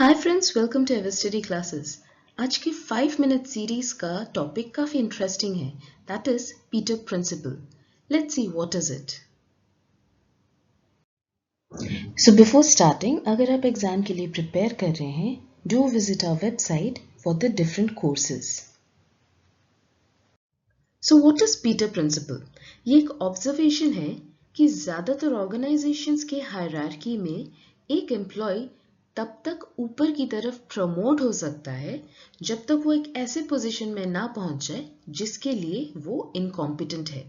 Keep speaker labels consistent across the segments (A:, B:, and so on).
A: Hi friends, welcome to ever study classes. आज की 5 minute series का टॉपिक काफी इंटरेस्टिंग है, that is Peter principle. Let's see what is it. So before starting, अगर आप exam के लिए प्रिपेयर कर रहे हैं, do visit our website for the different courses. So what is Peter principle? ये एक ऑब्जर्वेशन है कि ज्यादातर ऑर्गेनाइजेशंस के हायरार्की में एक एम्प्लॉय तब तक ऊपर की तरफ प्रमोट हो सकता है जब तक वो एक ऐसे पोजीशन में ना पहुंच जाए जिसके लिए वो इनकॉम्पिटेंट है।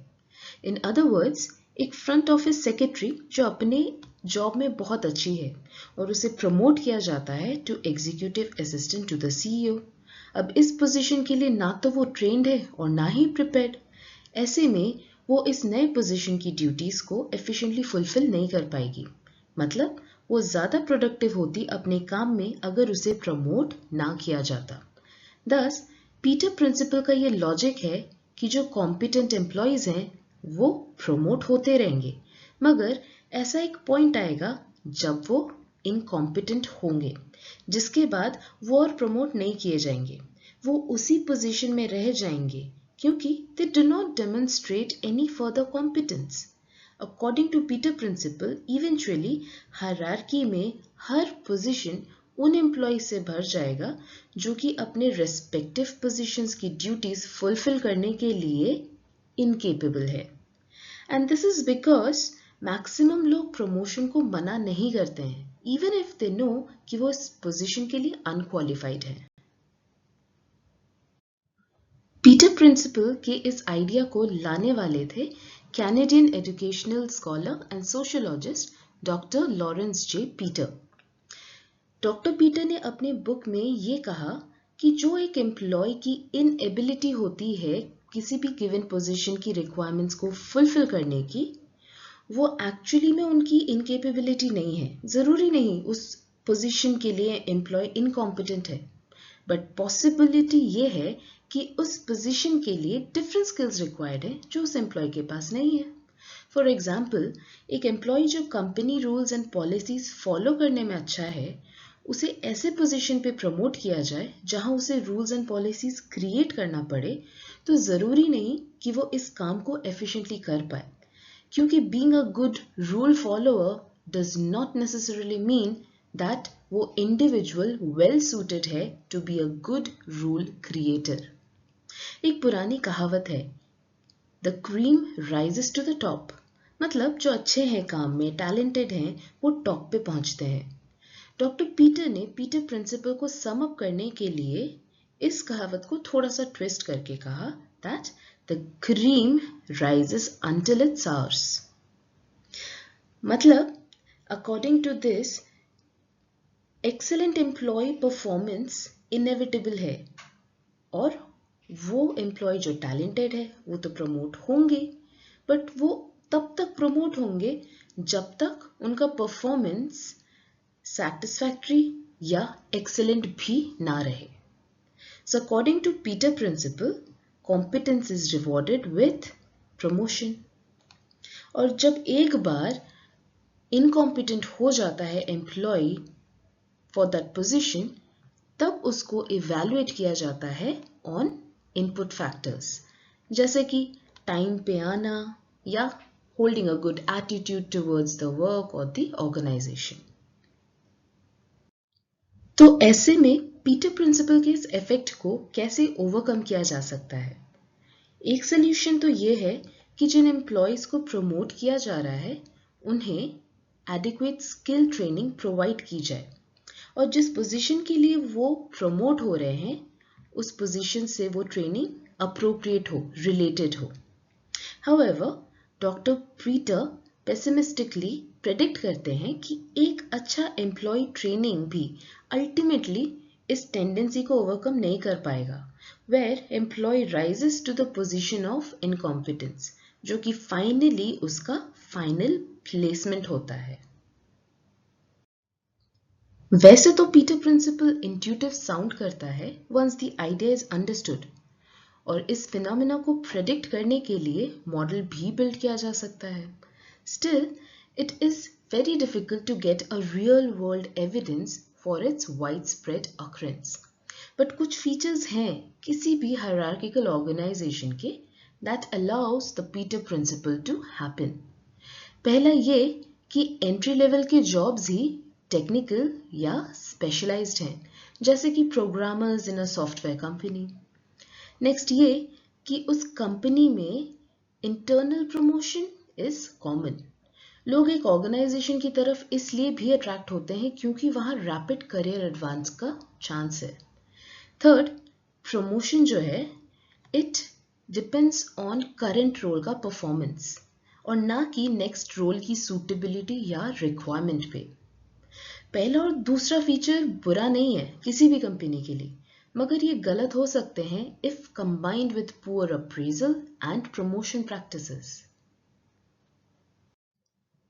A: इन अदर वर्ड्स, एक फ्रंट ऑफिस सेक्रेटरी जो अपने जॉब में बहुत अच्छी है और उसे प्रमोट किया जाता है to executive assistant to the CEO. अब इस पोजीशन के लिए ना तो वो ट्रेंड है और ना ही प्रिपेयर्ड। ऐसे में वो इस नए पोजीशन की ड्यूटीज को एफिशिएंटली फुलफिल नहीं कर पाएगी। मतलब वो ज्यादा प्रोडक्टिव होती अपने काम में अगर उसे प्रमोट ना किया जाता। Thus, पीटर प्रिंसिपल का ये लॉजिक है कि जो कॉम्पिटेंट एम्प्लॉयज हैं वो प्रमोट होते रहेंगे, मगर ऐसा एक पॉइंट आएगा जब वो इनकॉम्पिटेंट होंगे, जिसके बाद वो और प्रमोट नहीं किए जाएंगे। वो उसी पोजीशन में रह जाएंगे क्योंकि they do not demonstrate any further competence. According to Peter Principle, eventually hierarchy में हर पोजीशन उन एम्प्लॉय से भर जाएगा जो कि अपने रेस्पेक्टिव पोजीशंस की ड्यूटीज फुलफिल करने के लिए इनकेपेबल है। And this is because maximum लोग प्रमोशन को मना नहीं करते हैं, इवन इफ दे नो कि वो इस पोजीशन के लिए अनक्वालिफाइड है। पीटर प्रिंसिपल के इस आइडिया को लाने वाले थे Canadian educational scholar and sociologist doctor Lawrence J Peter. Doctor Peter ने अपने बुक में ये कहा कि जो एक एम्प्लॉय की इनएबिलिटी होती है किसी भी गिवन पोजीशन की रिक्वायरमेंट्स को फुलफिल करने की, वो एक्चुअली में उनकी इनकेपेबिलिटी नहीं है। जरूरी नहीं उस पोजीशन के लिए एम्प्लॉय इनकॉम्पिटेंट है, बट पॉसिबिलिटी ये है कि उस पोजीशन के लिए डिफरेंट स्किल्स रिक्वायर्ड है जो उस एम्प्लॉय के पास नहीं है। फॉर एग्जाम्पल, एक एम्प्लॉय जो company rules and policies follow करने में अच्छा है, उसे ऐसे पोजीशन पे प्रमोट किया जाए जहां उसे रूल्स एंड पॉलिसीज क्रिएट करना पड़े, तो जरूरी नहीं कि वो इस काम को एफिशिएंटली कर पाए, क्योंकि being a good rule follower does not necessarily mean that वो इंडिविजुअल वेल सूटेड है to be a good rule creator. एक पुरानी कहावत है, the cream rises to the top. मतलब जो अच्छे हैं काम में, टैलेंटेड हैं, वो टॉप पे पहुंचते हैं। डॉक्टर पीटर ने पीटर प्रिंसिपल को सम अप करने के लिए इस कहावत को थोड़ा सा ट्विस्ट करके कहा that the cream rises until it sours। मतलब according to this, excellent employ performance inevitable है और वो एम्प्लॉय जो टैलेंटेड है वो तो प्रमोट होंगे, बट वो तब तक प्रमोट होंगे जब तक उनका परफॉर्मेंस satisfactory या excellent भी ना रहे। So according to Peter Principle, competence is rewarded with promotion। और जब एक बार incompetent हो जाता है एम्प्लॉय for that position, तब उसको evaluate किया जाता है on input factors, जैसे कि टाइम पे आना या holding a good attitude towards the work or the organization। तो ऐसे में पीटर प्रिंसिपल के इस इफेक्ट को कैसे ओवरकम किया जा सकता है? एक सोल्यूशन तो ये है कि जिन एम्प्लॉयज को प्रमोट किया जा रहा है उन्हें एडिक्वेट स्किल ट्रेनिंग प्रोवाइड की जाए और जिस पोजीशन के लिए वो प्रमोट हो रहे हैं उस पोजीशन से वो ट्रेनिंग अप्रोप्रिएट हो, रिलेटेड हो। However, doctor Peter pessimistically predict करते हैं कि एक अच्छा एम्प्लॉय ट्रेनिंग भी अल्टीमेटली इस टेंडेंसी को ओवरकम नहीं कर पाएगा, where employ rises to the position of incompetence, जो कि फाइनली उसका फाइनल प्लेसमेंट होता है। वैसे तो पीटर प्रिंसिपल इंट्यूटिव साउंड करता है once the idea is understood, और इस फिनोमेना को प्रेडिक्ट करने के लिए मॉडल भी बिल्ड किया जा सकता है। Still it is very difficult to get a real world evidence for its widespread occurrence. But कुछ features हैं किसी भी hierarchical organization के that allows the Peter principle to happen. पहला ये कि entry level के jobs ही technical या specialized हैं, जैसे कि programmers in a software company. Next ये कि उस company में internal promotion is common. लोग एक ऑर्गेनाइजेशन की तरफ इसलिए भी अट्रैक्ट होते हैं क्योंकि वहाँ रैपिड करियर एडवांस का चांस है. थर्ड, प्रमोशन जो है it depends on current role का परफॉर्मेंस और ना कि नेक्स्ट रोल की सूटेबिलिटी या रिक्वायरमेंट पे. पहला और दूसरा फीचर बुरा नहीं है किसी भी कंपनी के लिए, मगर ये गलत हो सकते हैं if combined with poor appraisal and promotion practices.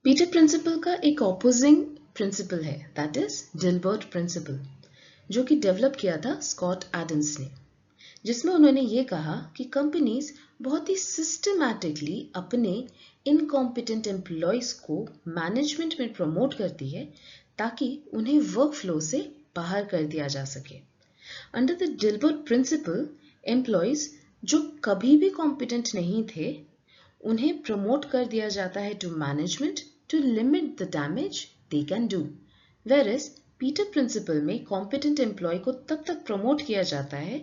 A: Peter principle का एक ऑपोजिंग प्रिंसिपल है, दैट इज डिल्बर्ट प्रिंसिपल, जो कि डेवलप किया था स्कॉट एडम्स ने, जिसमें उन्होंने ये कहा कि कंपनीज बहुत ही सिस्टमैटिकली अपने इनकॉम्पिटेंट एम्प्लॉयज को मैनेजमेंट में प्रमोट करती है ताकि उन्हें वर्क फ्लो से बाहर कर दिया जा सके. अंडर द डिल्बर्ट प्रिंसिपल, एम्प्लॉयज जो कभी भी कॉम्पिटेंट नहीं थे उन्हें प्रमोट कर दिया जाता है to management to limit the damage they can do. Whereas Peter principle में कॉम्पिटेंट एम्प्लॉय को तब तक प्रमोट किया जाता है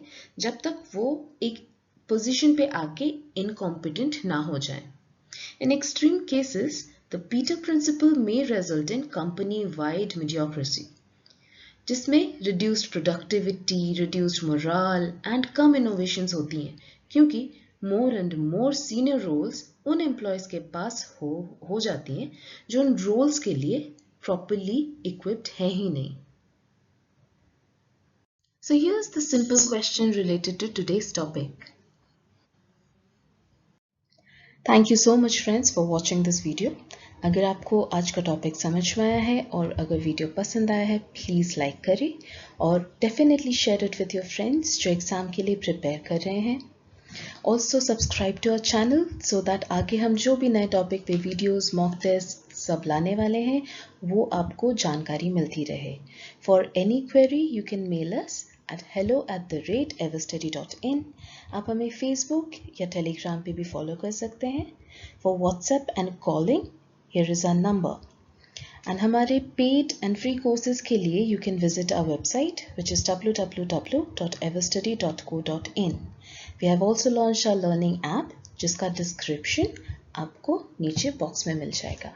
A: जब तक वो एक पोजीशन पे आके इनकॉम्पिटेंट ना हो जाए. In extreme cases, the Peter principle may result in company-wide mediocrity, जिसमें reduced productivity, reduced morale and come innovations होती हैं क्योंकि more and more senior roles उन एम्प्लॉयज के पास हो जाती हैं जो उन रोल्स के लिए प्रॉपरली इक्विप्ड है ही नहीं. So here's the simple question related to today's topic. Thank you so much friends for watching this video. अगर आपको आज का टॉपिक समझ में आया है और अगर वीडियो पसंद आया है प्लीज़ लाइक करें और definitely share it with your friends जो एग्ज़ाम के लिए प्रिपेयर कर रहे हैं. Also subscribe to our channel so that आगे हम जो भी नए टॉपिक पे वीडियोस, मॉक टेस्ट सब लाने वाले हैं वो आपको जानकारी मिलती रहे. For any query you can mail us at hello@everstudy.in. आप हमें Facebook या Telegram पे भी फॉलो कर सकते हैं. For WhatsApp and calling, here is our number. And हमारे paid and free courses के लिए you can visit our website which is www.everstudy.co.in. We have also launched our learning app जिसका डिस्क्रिप्शन आपको नीचे बॉक्स में मिल जाएगा.